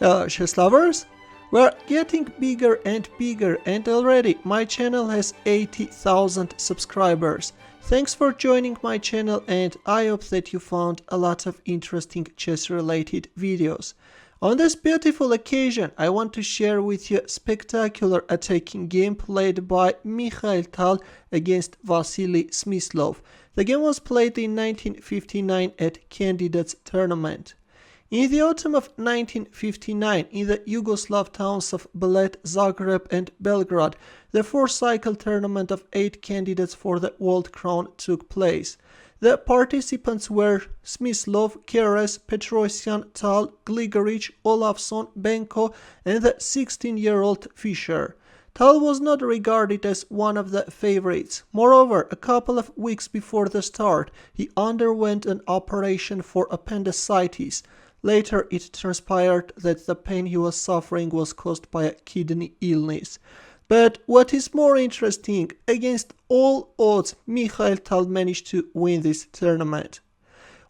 Hello chess lovers! We're getting bigger and already my channel has 80,000 subscribers. Thanks for joining my channel and I hope that you found a lot of interesting chess related videos. On this beautiful occasion I want to share with you a spectacular attacking game played by Mikhail Tal against Vasily Smyslov. The game was played in 1959 at Candidates Tournament. In the autumn of 1959, in the Yugoslav towns of Bled, Zagreb and Belgrade, the four-cycle tournament of 8 candidates for the World Crown took place. The participants were Smyslov, Keres, Petrosyan, Tal, Gligoric, Olafsson, Benko and the 16-year-old Fischer. Tal was not regarded as one of the favorites. Moreover, a couple of weeks before the start, he underwent an operation for appendicitis. Later, it transpired that the pain he was suffering was caused by a kidney illness. But what is more interesting, against all odds, Mikhail Tal managed to win this tournament.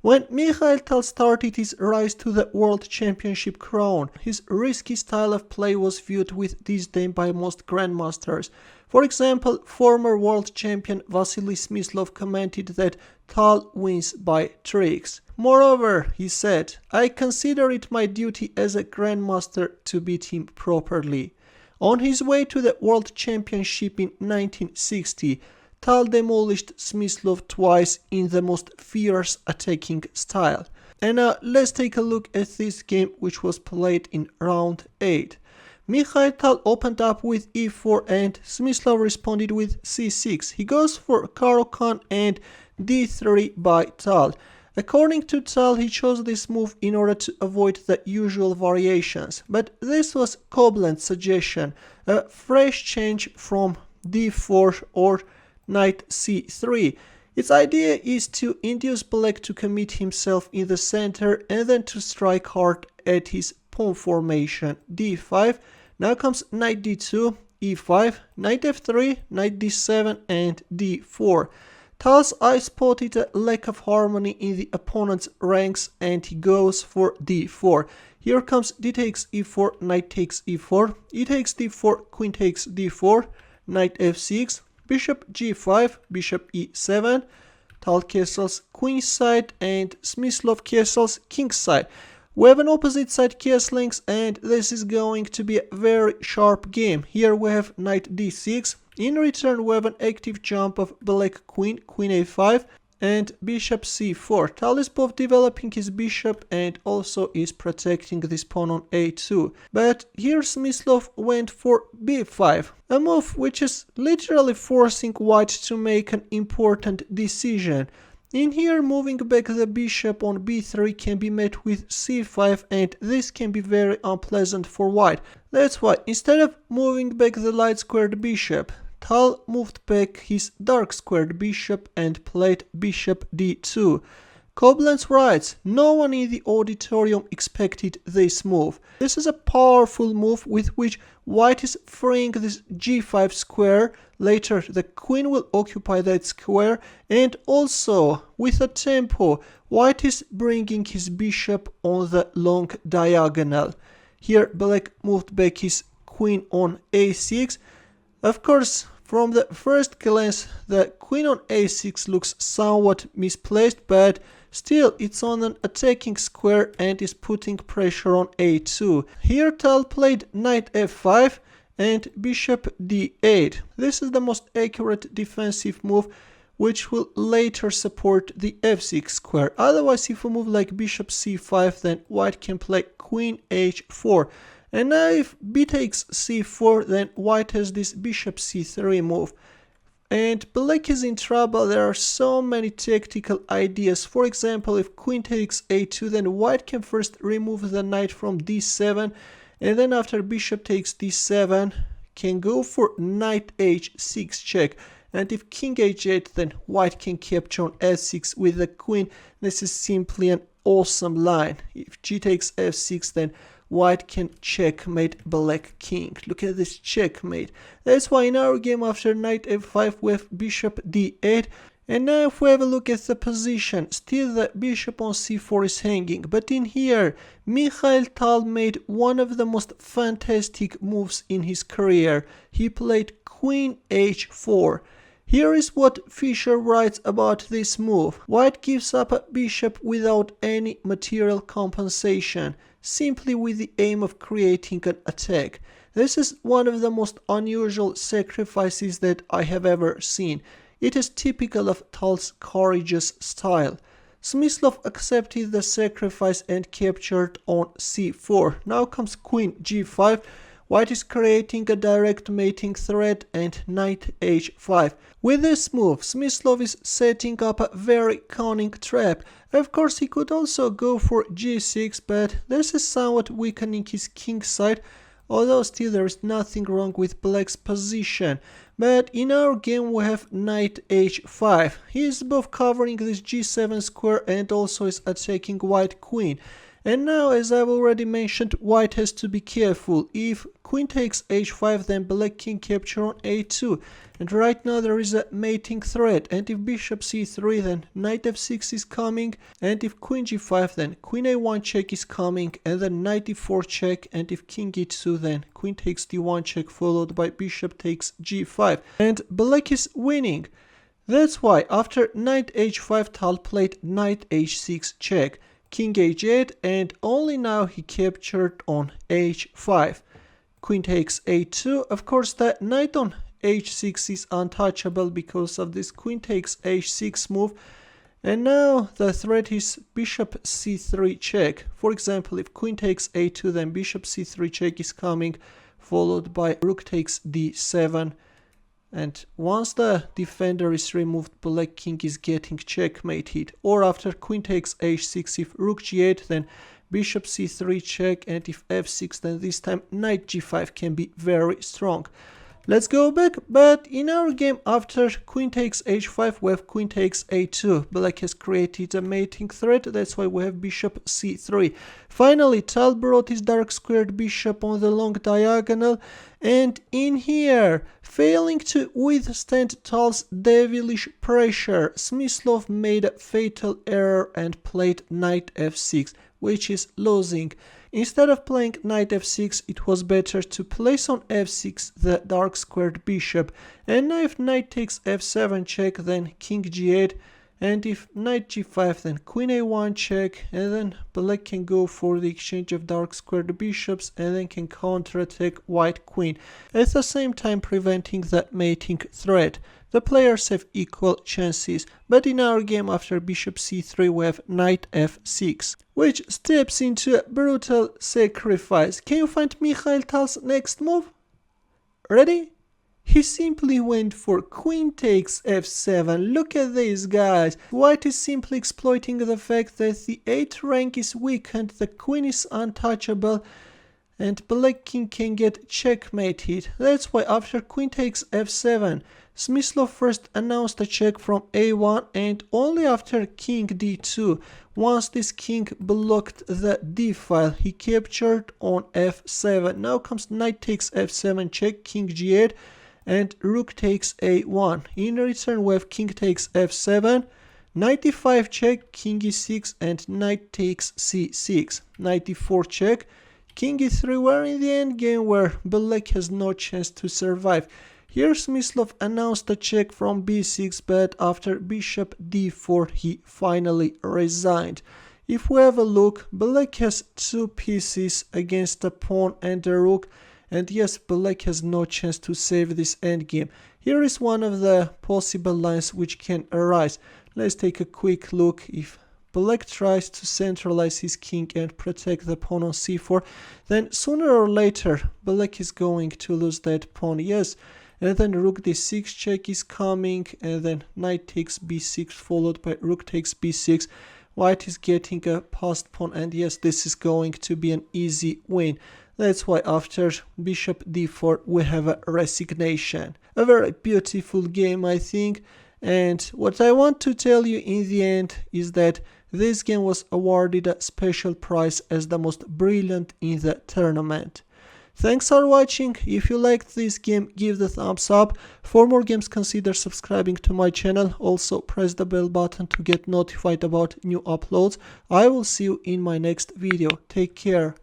When Mikhail Tal started his rise to the World Championship crown, his risky style of play was viewed with disdain by most grandmasters. For example, former world champion Vasily Smyslov commented that Tal wins by tricks. Moreover, he said, "I consider it my duty as a grandmaster to beat him properly." On his way to the World Championship in 1960, Tal demolished Smyslov twice in the most fierce attacking style. And now let's take a look at this game, which was played in round 8. Mikhail Tal opened up with e4 and Smyslov responded with c6. He goes for Caro-Kann and d3 by Tal. According to Tal, he chose this move in order to avoid the usual variations, but this was Koblentz's suggestion, a fresh change from d4 or knight c3. Its idea is to induce black to commit himself in the center and then to strike hard at his pawn formation d5. Now comes knight d2, e5, knight f3, knight d7 and d4. Tal's eye spotted a lack of harmony in the opponent's ranks and he goes for d4. Here comes d takes e4, knight takes e4, e takes d4, queen takes d4, knight f6, bishop g5, bishop e7, Tal castles queenside and Smyslov castles kingside. We have an opposite side castlings and this is going to be a very sharp game. Here we have knight d6. In return we have an active jump of black queen, queen a5 and bishop c4. Tal is both developing his bishop and also is protecting this pawn on a2. But here Smyslov went for b5, a move which is literally forcing white to make an important decision. In here, moving back the bishop on b3 can be met with c5 and this can be very unpleasant for white. That's why instead of moving back the light squared bishop, Tal moved back his dark squared bishop and played bishop d2. Koblenz writes, "No one in the auditorium expected this move. This is a powerful move with which white is freeing this g5 square. Later the queen will occupy that square and also with a tempo white is bringing his bishop on the long diagonal." Here black moved back his queen on a6. Of course, from the first glance the queen on a6 looks somewhat misplaced, but still it's on an attacking square and is putting pressure on a2. Here Tal played knight f5 and bishop d8. This is the most accurate defensive move which will later support the f6 square. Otherwise, if we move like bishop c5, then white can play queen h4. And now if b takes c4, then white has this bishop c3 move. And black is in trouble. There are so many tactical ideas. For example, if queen takes a2, then white can first remove the knight from d7, and then after bishop takes d7, can go for knight h6 check. And if king h8, then white can capture on f6 with the queen. This is simply an awesome line. If g takes f6, then white can checkmate black king. Look at this checkmate. That's why in our game after knight f5 we have bishop d8 And now if we have a look at the position, still the bishop on c4 is hanging, but in here Mikhail Tal made one of the most fantastic moves in his career. He played queen h4. Here is what Fischer writes about this move. White gives up a bishop without any material compensation, simply with the aim of creating an attack. This is one of the most unusual sacrifices that I have ever seen. It is typical of Tal's courageous style. Smyslov accepted the sacrifice and captured on c4. Now comes queen g5. White is creating a direct mating threat and knight h5. With this move, Smyslov is setting up a very cunning trap. Of course, he could also go for g6, but this is somewhat weakening his king side, although still there is nothing wrong with black's position. But in our game we have knight h5. He is both covering this g7 square and also is attacking white queen. And now, as I've already mentioned, white has to be careful. If queen takes h5, then black can capture on a2. And right now there is a mating threat. And if bishop c3, then knight f6 is coming. And if queen g5, then queen a1 check is coming. And then knight e4 check. And if king e2, then queen takes d1 check, followed by bishop takes g5. And black is winning. That's why after knight h5, Tal played knight h6 check. King h8, and only now he captured on h5. Queen takes a2. Of course, the knight on h6 is untouchable because of this queen takes h6 move. And now the threat is bishop c3 check. For example, if queen takes a2, then bishop c3 check is coming, followed by rook takes d7. And once the defender is removed, black king is getting checkmated. Or after queen takes h6, if rook g8, then bishop c3 check, and if f6, then this time knight g5 can be very strong. Let's go back, but in our game after queen takes h5, we have queen takes a2. Black has created a mating threat, that's why we have bishop c3. Finally, Tal brought his dark squared bishop on the long diagonal, and in here, failing to withstand Tal's devilish pressure, Smyslov made a fatal error and played knight f6, which is losing. Instead of playing knight f6, it was better to place on f6 the dark squared bishop. And now if knight takes f7 check, then king g8. And if knight g5, then queen a1 check. And then black can go for the exchange of dark squared bishops and then can counterattack white queen, at the same time preventing the mating threat. The players have equal chances, but in our game after bishop c3 we have knight f6, which steps into a brutal sacrifice. Can you find Mikhail Tal's next move? Ready? He simply went for queen takes f7. Look at this, guys. White is simply exploiting the fact that the 8th rank is weak and the queen is untouchable, and black king can get checkmated. That's why after queen takes f7, Smyslov first announced a check from a1, and only after king d2, once this king blocked the d file, he captured on f7. Now comes knight takes f7 check, king g8, and rook takes a1. In return we have king takes f7, knight e5 check, king e6, and knight takes c6. Knight e4 check, king e3. We're in the endgame where black has no chance to survive. Here Smyslov announced a check from b6, but after bishop d4 he finally resigned. If we have a look, black has 2 pieces against a pawn and a rook, and yes, black has no chance to save this endgame. Here is one of the possible lines which can arise. Let's take a quick look. If black tries to centralize his king and protect the pawn on c4, then sooner or later black is going to lose that pawn, yes. And then rook d6 check is coming, and then knight takes b6 followed by rook takes b6. White is getting a passed pawn, and yes, this is going to be an easy win. That's why after bishop d4 we have a resignation. A very beautiful game, I think. And what I want to tell you in the end is that this game was awarded a special prize as the most brilliant in the tournament. Thanks for watching. If you liked this game, give the thumbs up. For more games, consider subscribing to my channel. Also press the bell button to get notified about new uploads. I will see you in my next video. Take care.